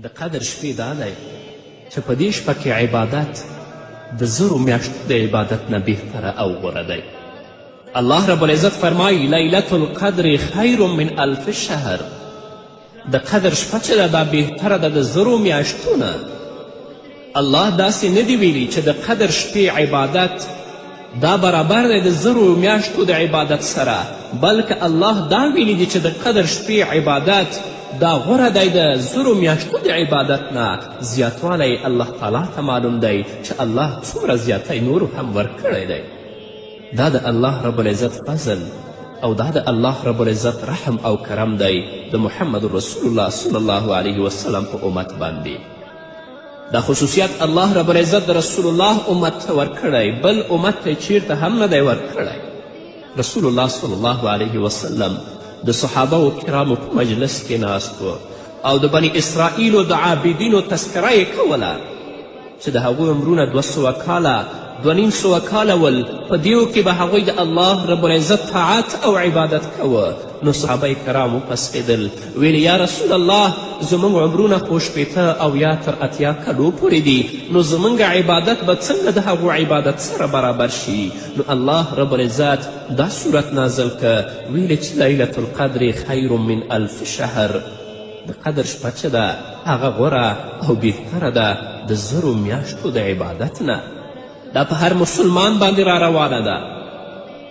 د قدر شپې دا دی چې په دې شپه کې عبادت د زرو میاشتو د عبادت نه بهتره او غوره دی. الله رب العزت فرمایي لیلة القدر خیر من الف شهر. د قدر شپه چې ده دا بهتره ده د زرو میاشتو نه. الله داسې نه دی ویلي چې د قدر شپې عبادت دا برابر دی د زرو میاشتو د عبادت سره، بلکې الله دا ویلی دی چې د قدر شپې عبادت دا غوره دی د زرو میاشتو د عبادت نه. زیاتوالی الله تعالی ته معلوم دی چې الله څومره زیاتی نورو هم ورکړی دی. دا د الله رب العزت فضل او دا د الله رب العزت رحم او کرم دی د محمد رسول الله صلی الله علیه وسلم په امت باندې. دا خصوصیت الله رب العزت د رسول الله امت ته ورکړی، بل امت ته چیرته هم نه دی ورکړی. رسول الله صلی الله علیه وسلم د صحابه و کرامو په مجلس کې ناست و او د بني اسرائیلو د عابدینو تذکره یې کوله چې د هغوی عمرونه 200 کاله 250 کاله ول، په دیو کې به هغوی د الله رب العزت طاعت او عبادت کوه. نو صحابه کرام وپسخېدل، ویل یا رسول الله زموږ عمرونه خو 80 او یا تر 80 کلو پورې دي، نو زموږ عبادت به څنګه د هغو عبادت سره برابر شي؟ نو الله رب العزت دا صورت نازل که، ویلې چې لیلة القدر خیر من الف شهر. د قدر شپه چې ده هغه غوره او بهتره ده د زرو میاشتو د عبادت نه. دا په هر مسلمان باندې را روانه ده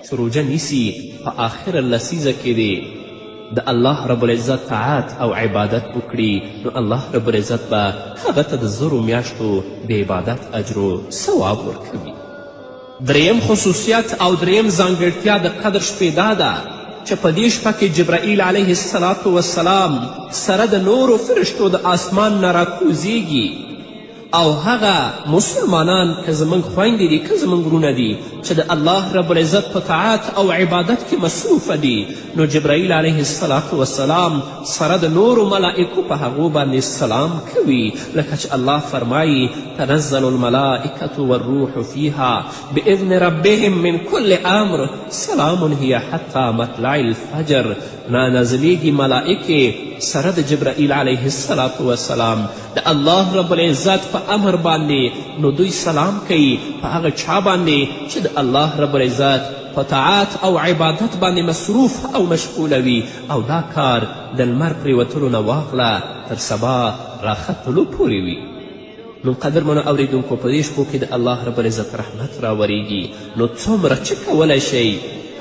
چې روژه نیسي په آخر لسیزه کې دی د الله رب العزت طاعت او عبادت وکړي، نو الله رب العزت به هغه ته د زرو میاشتو د عبادت اجر و ثواب ورکوي. دریم خصوصیت او دریم ځانګړتیا د قدر شپې دا ده چې په دې شپه کې جبرائیل علیه السلام سره د نورو فرشتو د آسمان نه راکوزیږي او هغه مسلمانان که زموږ خویندې دي که زموږ وروڼه دي چې د الله رب العزت په طاعت او عبادت کې مصروفه دي، نو جبرائیل علیه السلام سره د نورو ملائکو په هغو باندې سلام کوي، لکه چې الله فرمایي تنزل الملائکة والروح فیها باذن ربهم من کل امر سلام هي حتی مطلع الفجر. نازلیږي ملائکې سره د جبرائیل علیه السلام د الله رب العزت په امر باندې، نو دوی سلام کوي په هغه چا باندې چې د الله رب العزت په طاعت او عبادت باندې مصروف او مشغوله وي، او دا کار د لمر پرېوتلو نه واخله تر سبا راختلو پورې وي. نو قدرمنو اوریدونکو په دې شپو کې د الله رب العزت رحمت راوریږي، نو څومره چې کولی شئ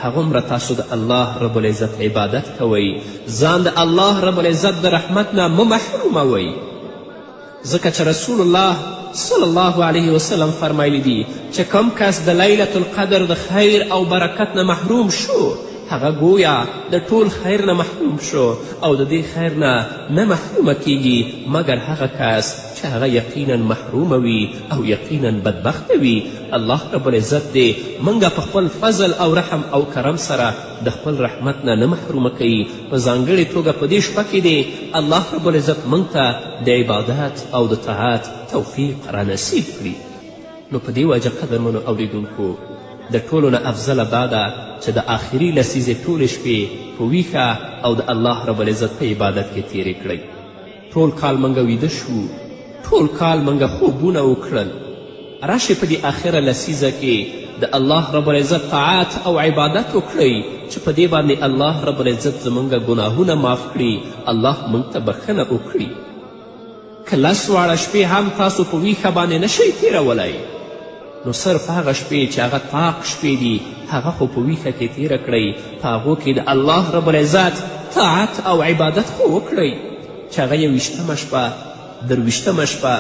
هغومره تاسو د الله رب العزت عبادت کوئ، ځان د الله رب العزت د رحمت نه مه محروموئ، ځکه چې رسول الله صلی الله علیه وسلم فرمایلی دي چې کم کس د لیلة القدر د خیر او برکت نه محروم شو هغه گویا د ټول خیر نه محروم شو او د دې خیر نه محرومه کیږي مګر هغه کس چې هغه یقینا محرومه وي او یقینا بدبخته وي. الله رب العزت دې موږ په خپل فضل او رحم او کرم سره د خپل رحمت نه محرومه کوي. په ځانګړې توګه په دې شپه کې دی الله رب العزت موږ ته د عبادت او د طاعت توفیق را نصیب کړي. نو په دې وجه قدرمنو اوریدونکو د ټولو نه افضله دا ده چې د آخري لسیزې ټولې شپې په ویښه او د الله رب العزت په عبادت کې تیرې کړئ. ټول کال موږ ویده شو، ټول کال موږ خوبونه وکړل، راشئ په دې آخره لسیزه کې د الله رب العزت طاعت او عبادت وکړئ چې په دې باندې الله رب العزت زموږ ګناهونه معاف کړي، الله موږ ته بخښنه وکړي. که 10 واړه شپې هم تاسو په ویښه باندې نشئ تیرولی، نو صرف هغه شپې چې هغه طاق شپې دي هغه خو په ویښه کې تیره کړئ، په هغو کې د الله رب العزت طاعت او عبادت خو وکړئ چې هغه 21مه شپه 23مه شپه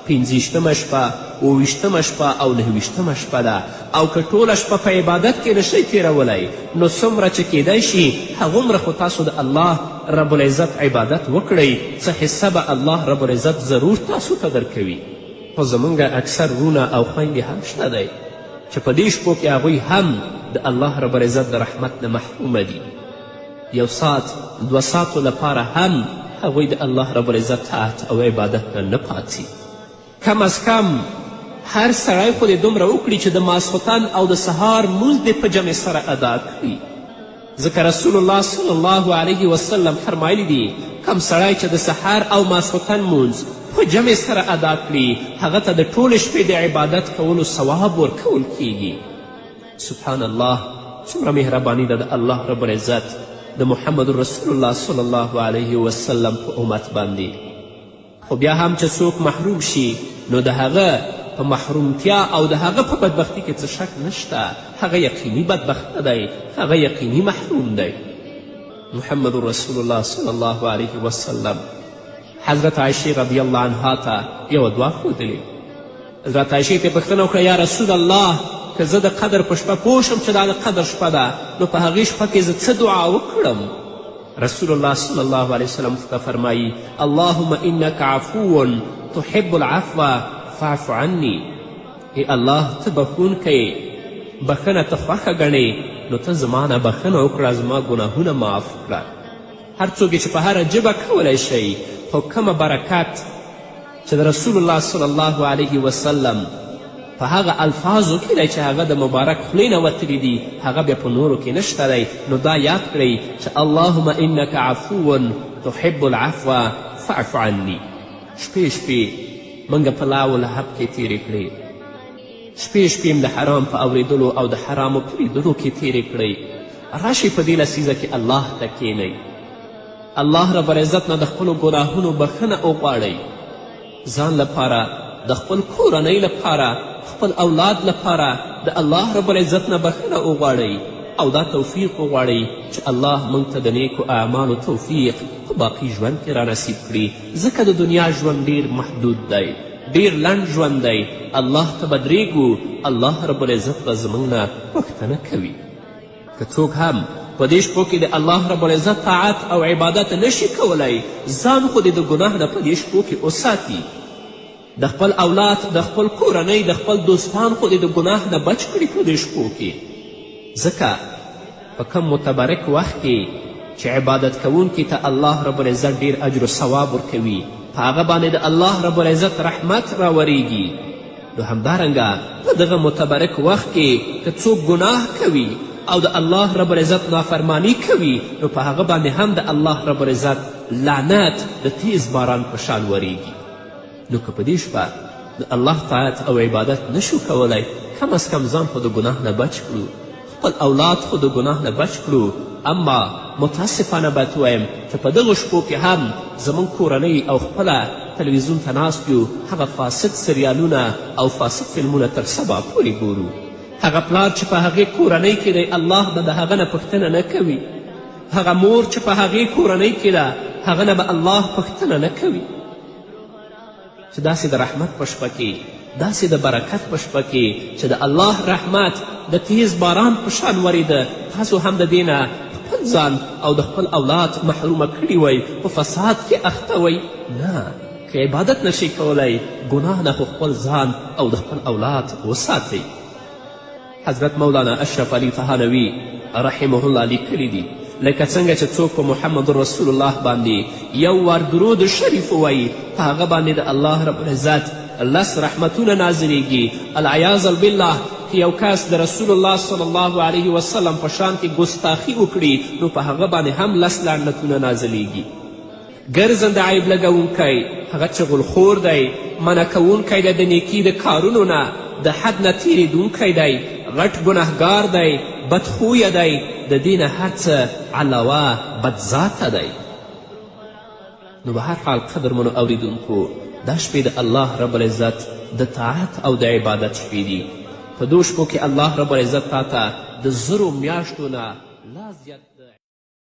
25مه شپه 28مه شپه او 29مه شپه ده. او که ټوله شپه په عبادت کې نشئ تیرولی، نو څومره چې کیدی شي هغومره خو تاسو د الله رب العزت عبادت وکړئ، څه حصه به الله رب العزت ضرور تاسو ته درکوي. خو زمونږ اکثر وروڼه او خویندې هم شته دی چې په دې شپو کې هغوی هم د الله رب العزت د رحمت نه محرومه دي. 1 ساعت 2 ساعتو لپاره هم هغوی د الله رب العزت طاعت او عبادت نه پاتې. کم از کم هر سړی خو دې دومره وکړي چې د ماسخوتن او د سهار لمونځ دې په جمع سره ادا کړي، ځکه رسول الله صلی الله علیه وسلم فرمایلی دي کم سړی چې د سحر او ماسخوتن مونځ په جمع سره ادا کړي هغه ته د ټولې شپې د عبادت کولو ثواب ورکول کیږي. سبحان الله، څومره مهرباني ده د الله رب العزت د محمد رسول الله صلی الله علیه وسلم په امت باندې. خو بیا هم چې څوک محروم شي نو د هغه په محرومتیا او د هغه په بدبختي کې څه شک نشته، هغه یقیني بدبخته دی، هغه یقیني محروم دی. محمد رسول الله صلی الله علیه وسلم حضرت عایشې رضی الله عنها ته یوه دعا ښودلې. حضرت عایشې ته یې پوښتنه وکړه یا رسول الله که زه د قدر په شپه پوه شم چې دا د قدر شپه ده نو په هغې شپه کې زه څه دعا وکړم؟ رسول الله صلی الله علیه وسلم ته فرمایي اللهم انک عفو تحب العفو فاعف عني. ای الله ته بخښونکی بخښنه ته خوښه ګڼې نو ته زما نه بخښنه وکړه، زما ګناهونه معاف کړه. هر څوک چې په هره ژبه کولی شئ خو کومه برکت چې د رسول الله صلی الله علیه وسلم په هغه الفاظو کې دی چې هغه د مبارک خولې نه وتلي دي هغه بیا په نورو کې نشته دی، نو دا یاد کړئ چې اللهم انک عفو تحب العفو فاعف عني. شپې شپې موږ په لاو لهب کې تیرې کړې، شپې شپې د حرام په اورېدلو او د حرامو په لیدلو کې تیرې کړئ. راشئ په دې لسیزه کې الله ته کښېنئ، الله رب العزت نه د خپلو ګناهونو بخښنه وغواړئ، ځان لپاره، د خپل کورنۍ لپاره، خپل اولاد لپاره د الله رب العزت نه بخښنه وغواړئ او دا توفیق وغواړئ چې الله موږ ته د نیکو اعمالو توفیق په باقي ژوند کې رانصیب کړي، ځکه د دنیا ژوند ډیر محدود دی، ډیر لنډ ژوند دی. الله ته به درېږو، الله رب العزت به زموږ نه پوښتنه کوي. که څوک هم په دې شپو کې د الله رب العزت طاعت او عبادت نشي کولی، ځان خو دې د ګناه نه په دې شپو کې وساتي، د خپل اولاد، د خپل کورنۍ، د خپل دوستان خو دې د ګناه نه بچ کړي په دې شپو کې. ځکه په کم متبرک وخت کې چې عبادت کوونکي ته الله رب العزت ډیر اجر و ثواب ورکوي، په هغه باندې د الله رب العزت رحمت راوریږي، نو همدارنګه په دغه متبرک وخت کې که څوک ګناه کوي او د الله رب العزت نافرمانی کوي نو په هغه باندې هم د الله رب العزت لعنت د تیز باران په شان وریږي. نو که په دې شپه د الله طاعت او عبادت نشو کولی، کم از کم ځان خو د ګناه نه بچ کړو، خپل اولاد خو د ګناه نه بچ کړو. اما متاسفانه باید ووایم چې په دغو شپو کې هم زموږ کورنۍ او خپله تلویزیون ته ناست یو، هغه فاسد سریالونه او فاسد فلمونه تر سبا پورې ګورو. هغه پلار چې په هغې کورنۍ کې دی الله به د هغه نه پوښتنه نه کوي، هغه مور چې په هغې کورنۍ کې ده هغه نه به الله پوښتنه نه کوي. چې داسې د رحمت په شپه کې، داسې د برکت په شپه کې چې د الله رحمت د تیز باران په شان وریده، تاسو هم د دې نه خپل ځان او د خپل اولاد محرومه کړي وئ، په فساد کې اخته وئ. نه، که عبادت نشئ کولی، ګناه نه خو خپل ځان او د خپل اولاد وساتئ. حضرت مولانا اشرف علي تهانوي رحمه الله لیکلی دي لکه څنګه چې څوک په محمد رسول الله باندې یو وار درود شریف ووایي، په هغه باندې د الله رب العزت 10 رحمتونه نازلیږي. العیاذ بالله که یو کس د رسول الله صلی الله علیه وسلم په شان کې ګستاخي وکړي نو په هغه باندې هم 10 لعنتونه نازلیږي. ګرځنده عیب لګونکی، هغه چغلخور دی، منع کوونکی دی د نیکي د کارونو نه، د حد نه تیریدونکی دی، غټ ګنهګار دی، بدخویه دی، د دې نه هر څه علاوه بدذاته دی. نو به هر حال قدرمنو اوریدونکو، دا شپې د الله رب العزت د طاعت او د عبادت شپې دي. په دو شپو کې الله رب العزت تا ته د 1000 میاشتو نه لا زیات